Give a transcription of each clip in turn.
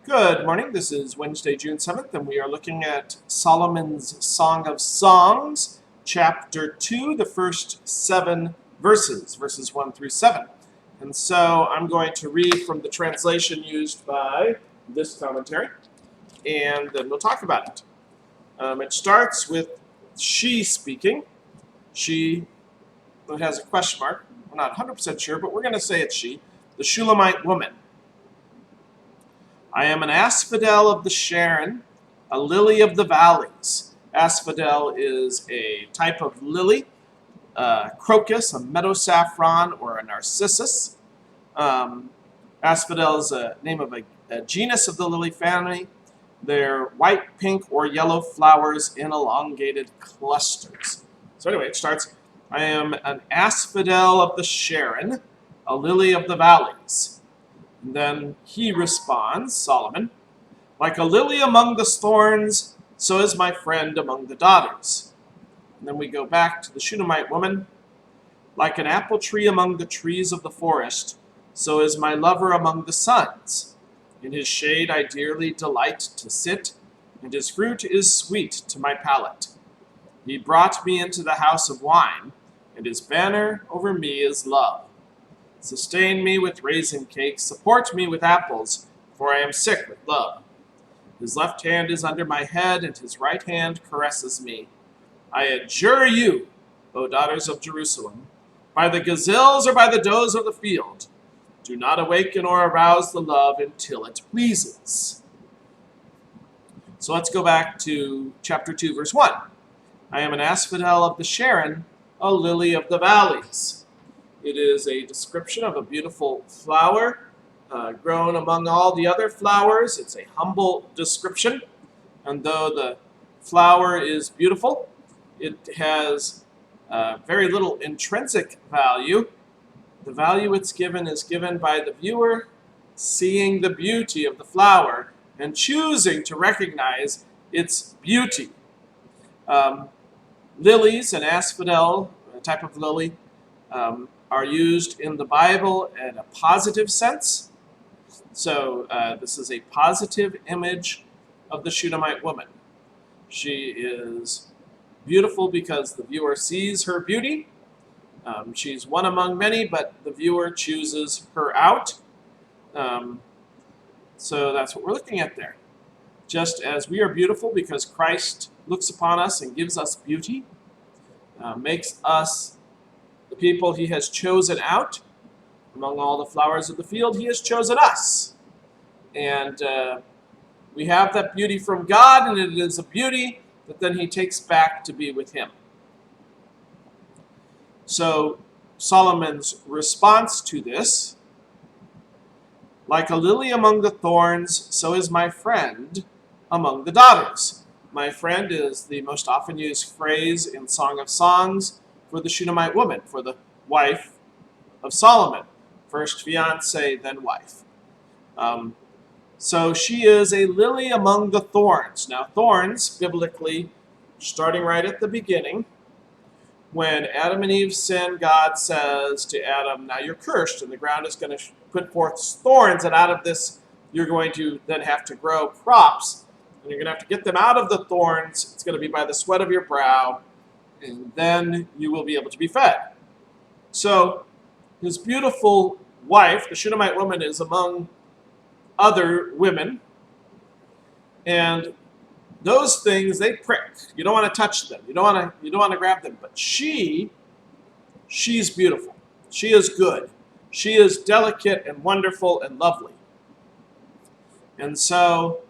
Good morning. This is Wednesday, June 7th, and we are looking at Solomon's Song of Songs, chapter 2, the first 7 verses, verses 1 through 7. And so I'm going to read from the translation used by this commentary, and then we'll talk about it. It starts with she speaking. She, it has a question mark. We're not 100% sure, but we're going to say it's she, the Shulamite woman. I am an asphodel of the Sharon, a lily of the valleys. Asphodel is a type of lily, crocus, a meadow saffron, or a narcissus. Asphodel is a name of a genus of the lily family. They're white, pink, or yellow flowers in elongated clusters. So anyway, it starts, I am an asphodel of the Sharon, a lily of the valleys. And then he responds, Solomon, like a lily among the thorns, so is my friend among the daughters. And then we go back to the Shunammite woman, like an apple tree among the trees of the forest, so is my lover among the sons. In his shade I dearly delight to sit, and his fruit is sweet to my palate. He brought me into the house of wine, and his banner over me is love. Sustain me with raisin cakes, support me with apples, for I am sick with love. His left hand is under my head, and his right hand caresses me. I adjure you, O daughters of Jerusalem, by the gazelles or by the does of the field, do not awaken or arouse the love until it pleases. So let's go back to chapter 2, verse 1. I am an asphodel of the Sharon, a lily of the valleys. It is a description of a beautiful flower grown among all the other flowers. It's a humble description. And though the flower is beautiful, it has very little intrinsic value. The value it's given is given by the viewer seeing the beauty of the flower and choosing to recognize its beauty. Lilies, an asphodel, a type of lily, are used in the Bible in a positive sense. So this is a positive image of the Shunammite woman. She is beautiful because the viewer sees her beauty. She's one among many, but the viewer chooses her out. So that's what we're looking at there. Just as we are beautiful because Christ looks upon us and gives us beauty, makes us the people he has chosen out. Among all the flowers of the field, he has chosen us. And we have that beauty from God, and it is a beauty that then he takes back to be with him. So Solomon's response to this, like a lily among the thorns, so is my friend among the daughters. My friend is the most often used phrase in Song of Songs for the Shunammite woman, for the wife of Solomon. First fiance, then wife. So she is a lily among the thorns. Now thorns, biblically, starting right at the beginning, when Adam and Eve sin, God says to Adam, now you're cursed, and the ground is going to put forth thorns, and out of this you're going to then have to grow crops, and you're going to have to get them out of the thorns. It's going to be by the sweat of your brow, and then you will be able to be fed. So his beautiful wife, the Shunammite woman, is among other women, and those things, they prick. You don't want to touch them. You don't want to grab them. But she's beautiful. She is good. She is delicate and wonderful and lovely. And so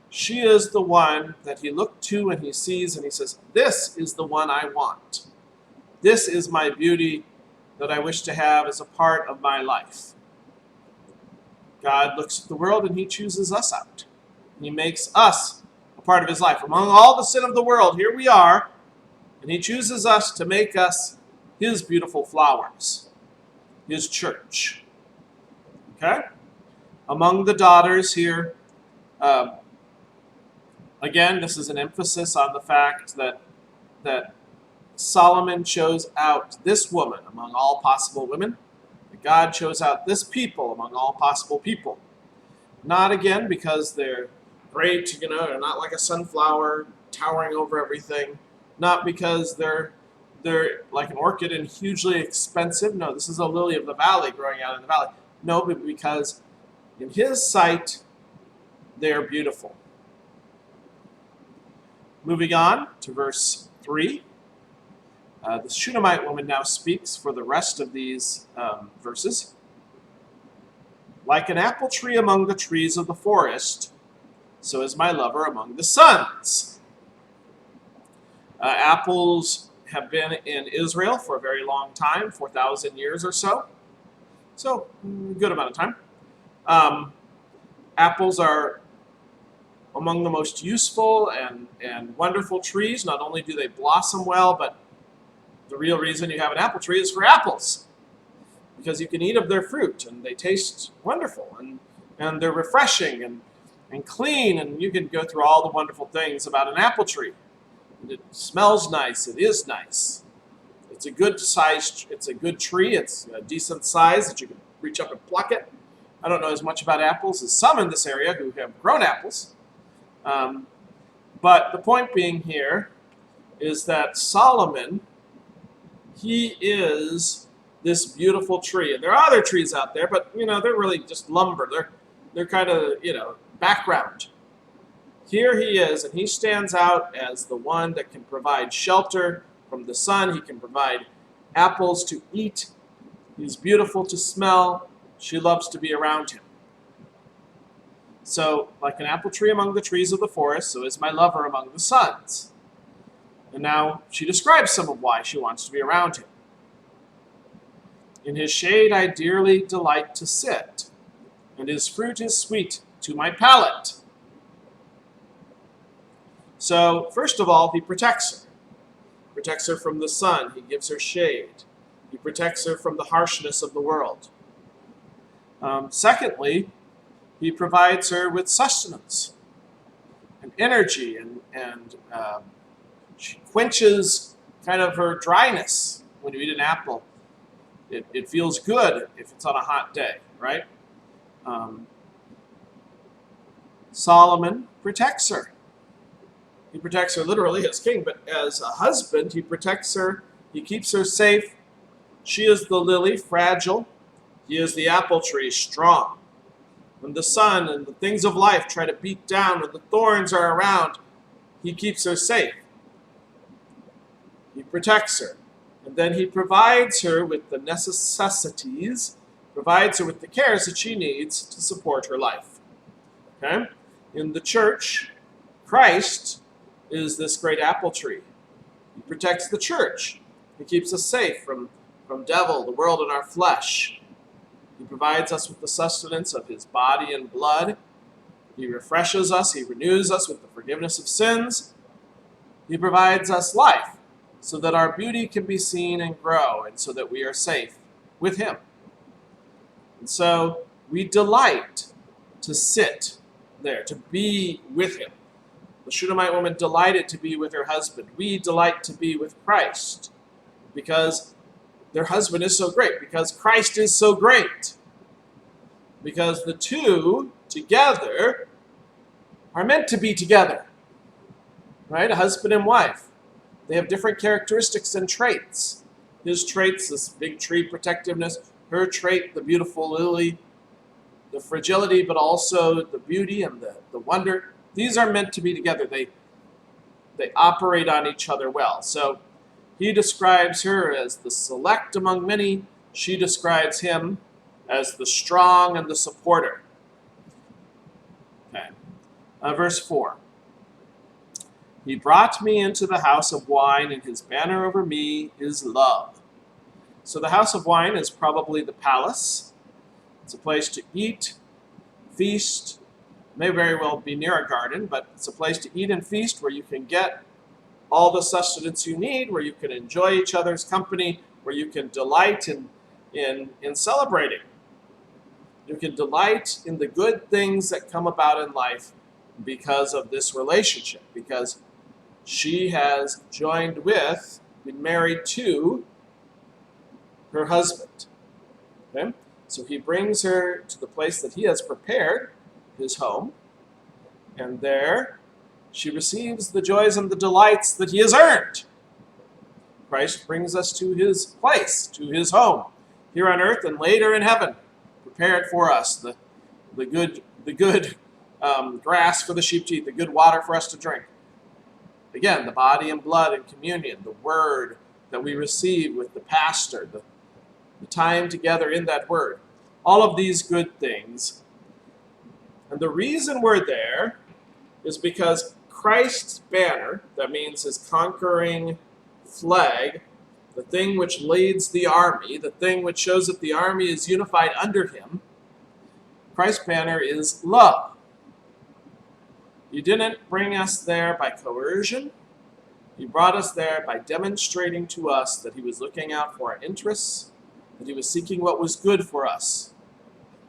she is the one that he looked to and he sees and he says, this is the one I want. This is my beauty that I wish to have as a part of my life. God looks at the world and he chooses us out. He makes us a part of his life. Among all the sin of the world, here we are, and he chooses us to make us his beautiful flowers, his church. Okay? Among the daughters here, again, this is an emphasis on the fact that Solomon chose out this woman among all possible women. God chose out this people among all possible people. Not again because they're great, they're not like a sunflower towering over everything. Not because they're like an orchid and hugely expensive. No, this is a lily of the valley growing out in the valley. No, but because in his sight, they are beautiful. Moving on to verse 3. The Shunammite woman now speaks for the rest of these verses. Like an apple tree among the trees of the forest, so is my lover among the sons. Apples have been in Israel for a very long time, 4,000 years or so. So, good amount of time. Apples are among the most useful and wonderful trees. Not only do they blossom well, but the real reason you have an apple tree is for apples. Because you can eat of their fruit, and they taste wonderful, and they're refreshing and clean, and you can go through all the wonderful things about an apple tree. It smells nice. It is nice. It's a good size. It's a good tree. It's a decent size that you can reach up and pluck it. I don't know as much about apples as some in this area who have grown apples. But the point being here is that Solomon, he is this beautiful tree. And there are other trees out there, but, they're really just lumber. They're kind of, background. Here he is, and he stands out as the one that can provide shelter from the sun. He can provide apples to eat. He's beautiful to smell. She loves to be around him. So, like an apple tree among the trees of the forest, so is my lover among the sons. And now she describes some of why she wants to be around him. In his shade I dearly delight to sit, and his fruit is sweet to my palate. So, first of all, he protects her. He protects her from the sun. He gives her shade. He protects her from the harshness of the world. Secondly, he provides her with sustenance and energy, and she quenches kind of her dryness. When you eat an apple, it feels good if it's on a hot day, right? Solomon protects her. He protects her literally as king, but as a husband, he protects her. He keeps her safe. She is the lily, fragile. He is the apple tree, strong. When the sun and the things of life try to beat down, when the thorns are around, he keeps her safe. He protects her. And then he provides her with the necessities, provides her with the cares that she needs to support her life. Okay? In the church, Christ is this great apple tree. He protects the church. He keeps us safe from devil, the world, and our flesh. He provides us with the sustenance of his body and blood. He refreshes us. He renews us with the forgiveness of sins. He provides us life so that our beauty can be seen and grow, and so that we are safe with him. And so we delight to sit there, to be with him. The Shunammite woman delighted to be with her husband. We delight to be with Christ because their husband is so great, because Christ is so great, because the two together are meant to be together, right? A husband and wife. They have different characteristics and traits. His traits, this big tree protectiveness. Her trait, the beautiful lily, the fragility, but also the beauty and the wonder. These are meant to be together. They operate on each other well. So he describes her as the select among many. She describes him as the strong and the supporter. Okay. Verse 4. He brought me into the house of wine, and his banner over me is love. So the house of wine is probably the palace. It's a place to eat, feast. May very well be near a garden, but it's a place to eat and feast where you can get all the sustenance you need, where you can enjoy each other's company, where you can delight in celebrating. You can delight in the good things that come about in life because of this relationship, because she has joined with, been married to her husband. Okay? So he brings her to the place that he has prepared, his home, and there she receives the joys and the delights that he has earned. Christ brings us to his place, to his home, here on earth and later in heaven, prepared for us, the good grass for the sheep to eat, the good water for us to drink. Again, the body and blood and communion, the word that we receive with the pastor, the time together in that word. All of these good things. And the reason we're there is because Christ's banner, that means his conquering flag, the thing which leads the army, the thing which shows that the army is unified under him, Christ's banner is love. You didn't bring us there by coercion. He brought us there by demonstrating to us that he was looking out for our interests, that he was seeking what was good for us.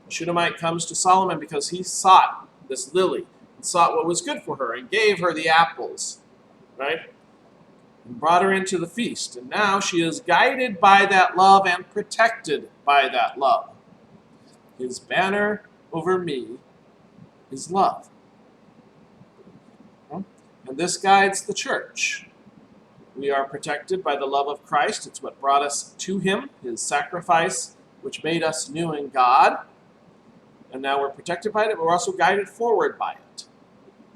The Shunammite comes to Solomon because he sought this lily, and sought what was good for her, and gave her the apples, right? And brought her into the feast. And now she is guided by that love and protected by that love. His banner over me is love. And this guides the church. We are protected by the love of Christ. It's what brought us to him, his sacrifice, which made us new in God. And now we're protected by it, but we're also guided forward by it.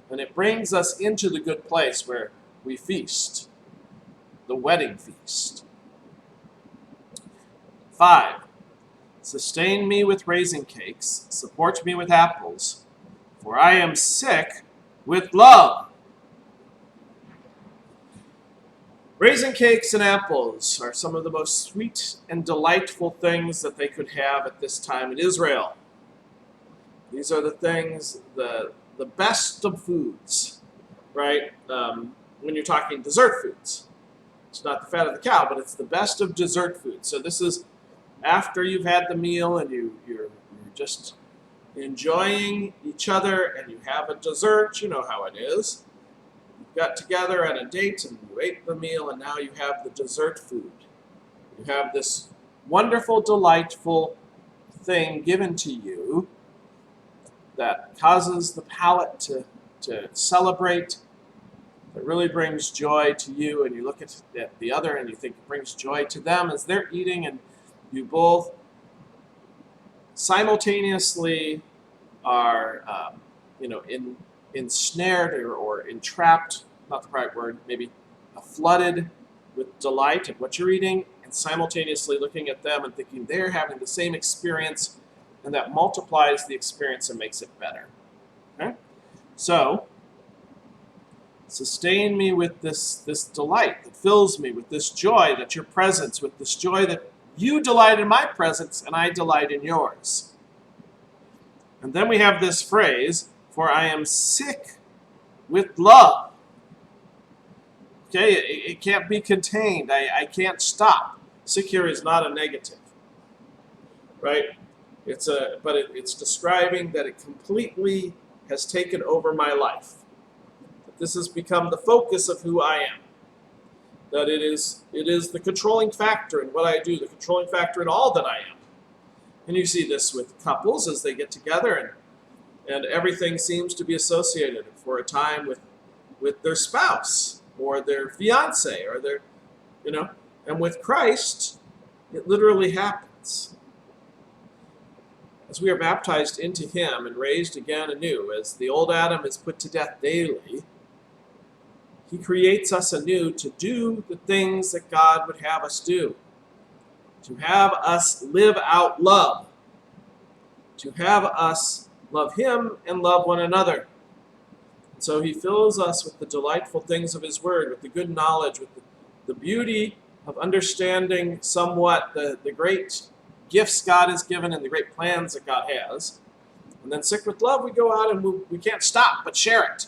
And it brings us into the good place where we feast, the wedding feast. 5, sustain me with raisin cakes, support me with apples, for I am sick with love. Raisin cakes and apples are some of the most sweet and delightful things that they could have at this time in Israel. These are the things, the best of foods, right? When you're talking dessert foods. It's not the fat of the cow, but it's the best of dessert foods. So this is after you've had the meal and you're just enjoying each other and you have a dessert, you know how it is. Got together at a date and you ate the meal and now you have the dessert food. You have this wonderful, delightful thing given to you that causes the palate to celebrate, that really brings joy to you, and you look at the other and you think it brings joy to them as they're eating, and you both simultaneously are ensnared or entrapped, not the right word, maybe flooded with delight at what you're eating, and simultaneously looking at them and thinking they're having the same experience, and that multiplies the experience and makes it better. Okay? So, sustain me with this delight that fills me with this joy that your presence, with this joy that you delight in my presence and I delight in yours. And then we have this phrase, for I am sick with love. Okay, it can't be contained. I can't stop. Sick here is not a negative, right? It's describing that it completely has taken over my life. That this has become the focus of who I am. That it is the controlling factor in what I do, the controlling factor in all that I am. And you see this with couples as they get together, and everything seems to be associated for a time with their spouse or their fiance or their, and with Christ, it literally happens. As we are baptized into him and raised again anew, as the old Adam is put to death daily, he creates us anew to do the things that God would have us do. To have us live out love. To have us love him and love one another. So he fills us with the delightful things of his word, with the good knowledge, with the beauty of understanding somewhat the great gifts God has given and the great plans that God has. And then sick with love, we go out and we can't stop but share it.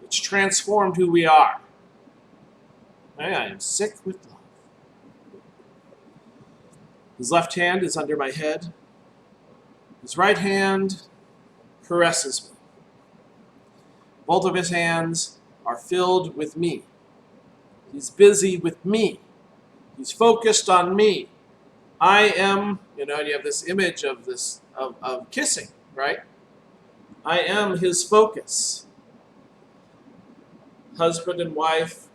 It's transformed who we are. I am sick with love. His left hand is under my head. His right hand caresses me. Both of his hands are filled with me. He's busy with me. He's focused on me. I am, and you have this image of kissing, right? I am his focus. Husband and wife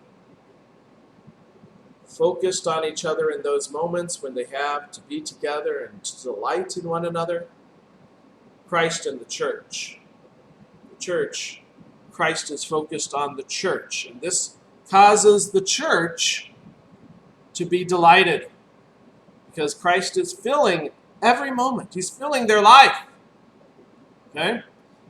focused on each other in those moments when they have to be together and to delight in one another. Christ and the church. The church, Christ is focused on the church, and this causes the church to be delighted because Christ is filling every moment. He's filling their life. Okay?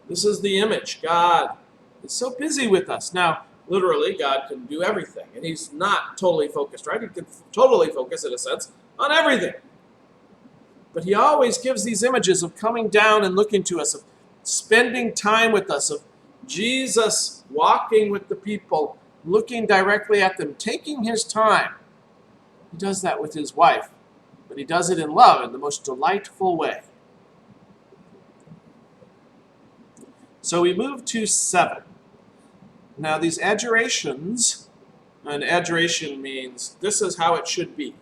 This is the image. God is so busy with us. Now, literally, God can do everything, and he's not totally focused, right? He can totally focus, in a sense, on everything. But he always gives these images of coming down and looking to us, of spending time with us, of Jesus walking with the people, looking directly at them, taking his time. He does that with his wife, but he does it in love in the most delightful way. So we move to 7. Now these adjurations, and adjuration means this is how it should be.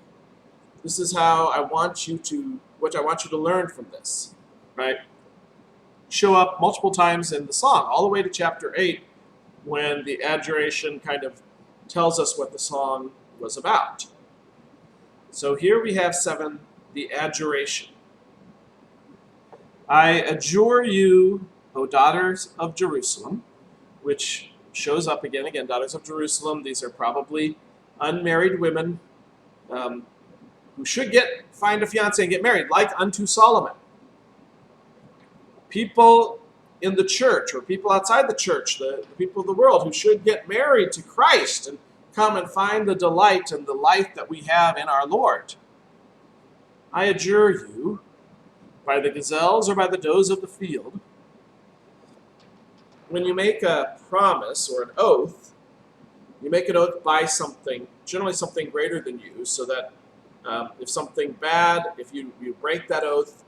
This is how I want you to, what I want you to learn from this, right? Show up multiple times in the song, all the way to chapter 8, when the adjuration kind of tells us what the song was about. So here we have 7, the adjuration. I adjure you, O daughters of Jerusalem, which shows up again, daughters of Jerusalem. These are probably unmarried women who should find a fiancé and get married, like unto Solomon. People in the church or people outside the church, the people of the world who should get married to Christ and come and find the delight and the life that we have in our Lord. I adjure you, by the gazelles or by the does of the field, when you make a promise or an oath, you make an oath by something, generally something greater than you, so that if something bad, if you break that oath,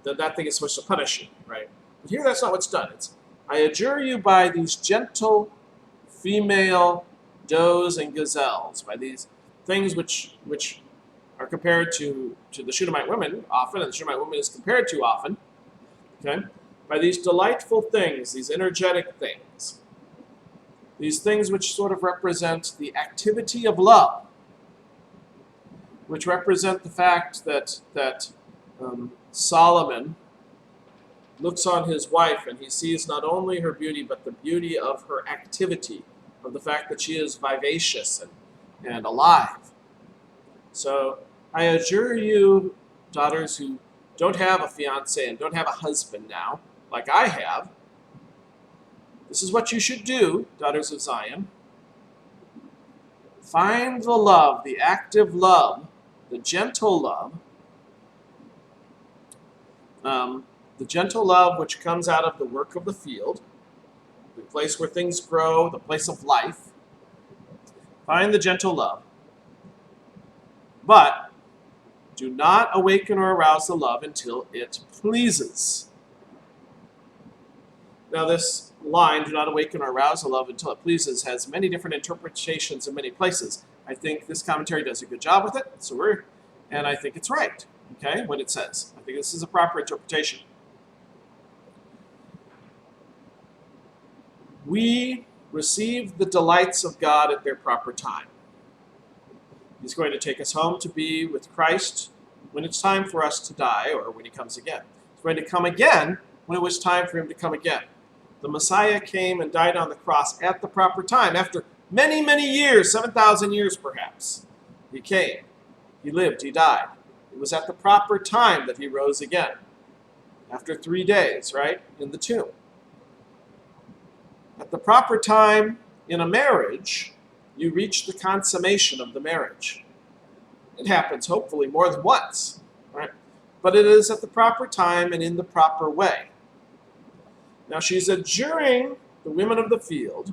then that thing is supposed to punish you, right? But here that's not what's done. It's, I adjure you by these gentle female does and gazelles, by these things which are compared to the Shunammite women often, and the Shunammite woman is compared to often, okay? By these delightful things, these energetic things, these things which sort of represent the activity of love, which represent the fact that Solomon looks on his wife and he sees not only her beauty, but the beauty of her activity, of the fact that she is vivacious and alive. So I adjure you, daughters who don't have a fiancé and don't have a husband now, like I have, this is what you should do, daughters of Zion. Find the love, the active love, the gentle love which comes out of the work of the field, the place where things grow, the place of life. Find the gentle love. But do not awaken or arouse the love until it pleases. Now this line, do not awaken or arouse the love until it pleases, has many different interpretations in many places. I think this commentary does a good job with it, and I think it's right, okay, what it says. I think this is a proper interpretation. We receive the delights of God at their proper time. He's going to take us home to be with Christ when it's time for us to die, or when he comes again. He's going to come again when it was time for him to come again. The Messiah came and died on the cross at the proper time. After many, many years, 7,000 years perhaps, he came, he lived, he died. It was at the proper time that he rose again. After 3 days, right, in the tomb. At the proper time in a marriage, you reach the consummation of the marriage. It happens hopefully more than once, right? But it is at the proper time and in the proper way. Now she's adjuring the women of the field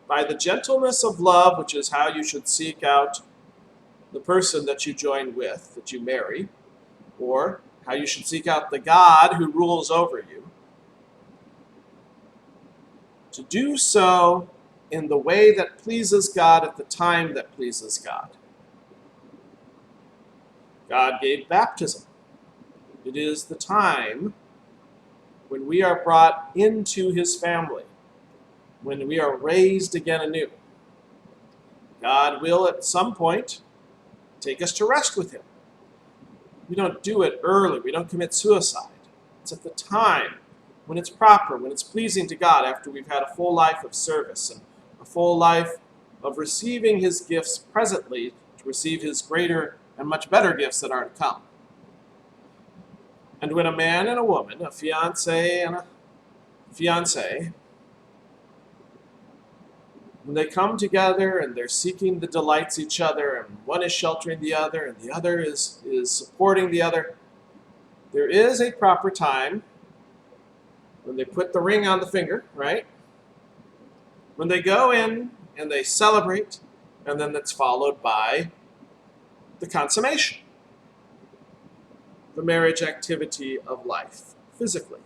by the gentleness of love, which is how you should seek out the person that you join with, that you marry, or how you should seek out the God who rules over you. To do so in the way that pleases God at the time that pleases God. God gave baptism. It is the time when we are brought into his family, when we are raised again anew, God will at some point take us to rest with him. We don't do it early. We don't commit suicide. It's at the time when it's proper, when it's pleasing to God, after we've had a full life of service and a full life of receiving his gifts presently to receive his greater and much better gifts that are to come. And when a man and a woman, a fiancé and a fiancée, when they come together and they're seeking the delights each other, and one is sheltering the other and the other is supporting the other, there is a proper time when they put the ring on the finger, right? When they go in and they celebrate, and then that's followed by the consummation, the marriage activity of life, physically.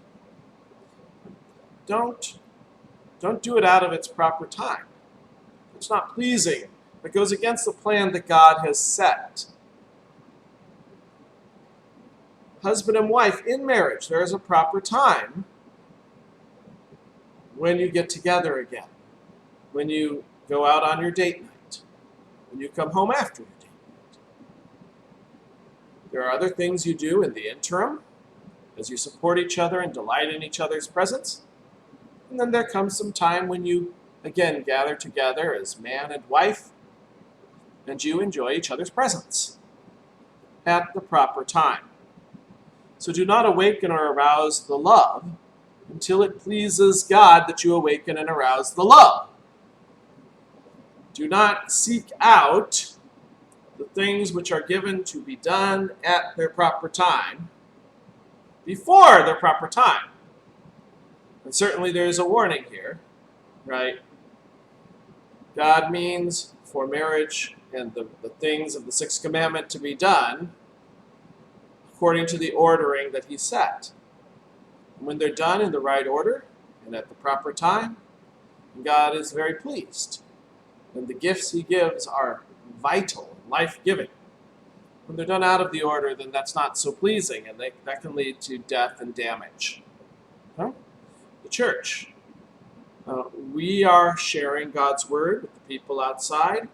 Don't do it out of its proper time. It's not pleasing. It goes against the plan that God has set. Husband and wife in marriage, there is a proper time when you get together again, when you go out on your date night, when you come home after your date night. There are other things you do in the interim as you support each other and delight in each other's presence. And then there comes some time when you again gather together as man and wife, and you enjoy each other's presence at the proper time. So do not awaken or arouse the love until it pleases God that you awaken and arouse the love. Do not seek out the things which are given to be done at their proper time before their proper time. And certainly there is a warning here, right? God means for marriage and the things of the sixth commandment to be done according to the ordering that he set. And when they're done in the right order and at the proper time, God is very pleased. And the gifts he gives are vital, life-giving. When they're done out of the order, then that's not so pleasing, and that can lead to death and damage. Huh? The church. We are sharing God's word with the people outside.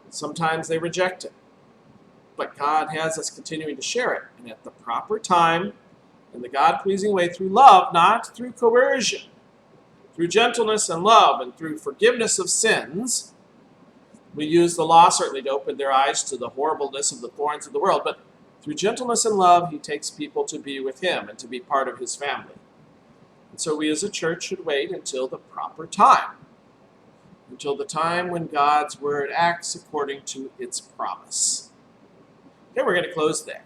Sometimes they reject it. But God has us continuing to share it. And at the proper time, in the God-pleasing way, through love, not through coercion, through gentleness and love, and through forgiveness of sins. We use the law certainly to open their eyes to the horribleness of the thorns of the world. But through gentleness and love, he takes people to be with him and to be part of his family. And so we as a church should wait until the proper time, until the time when God's word acts according to its promise. Okay, we're going to close there.